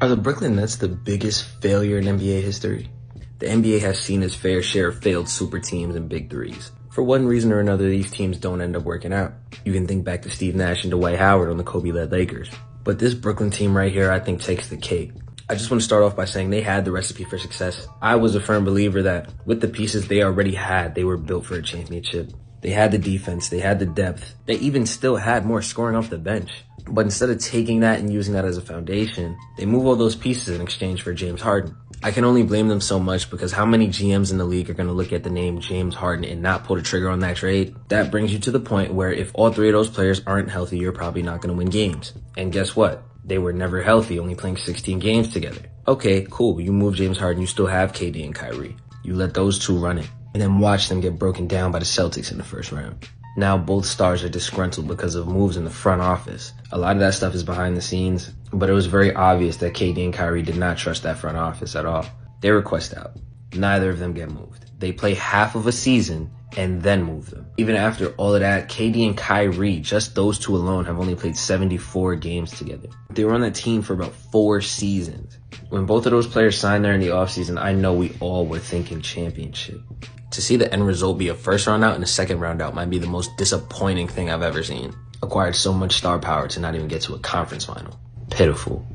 Are the Brooklyn Nets the biggest failure in NBA history? The NBA has seen its fair share of failed super teams and big threes. For one reason or another, these teams don't end up working out. You can think back to Steve Nash and Dwight Howard on the Kobe-led Lakers. But this Brooklyn team right here, I think, takes the cake. I just want to start off by saying they had the recipe for success. I was a firm believer that with the pieces they already had, they were built for a championship. They had the defense, they had the depth, they even still had more scoring off the bench. But instead of taking that and using that as a foundation, they move all those pieces in exchange for James Harden. I can only blame them so much because how many GMs in the league are going to look at the name James Harden and not pull the trigger on that trade? That brings you to the point where if all three of those players aren't healthy, you're probably not going to win games. And guess what? They were never healthy, only playing 16 games together. Okay, cool. You move James Harden, you still have KD and Kyrie. You let those two run it, and then watch them get broken down by the Celtics in the first round. Now both stars are disgruntled because of moves in the front office. A lot of that stuff is behind the scenes, but it was very obvious that KD and Kyrie did not trust that front office at all. They request out. Neither of them get moved. They play half of a season and then move them. Even after all of that, KD and Kyrie, just those two alone, have only played 74 games together. They were on that team for about 4 seasons. When both of those players signed there in the offseason, I know we all were thinking championship. To see the end result be a first round out and a second round out might be the most disappointing thing I've ever seen. Acquired so much star power to not even get to a conference final. Pitiful.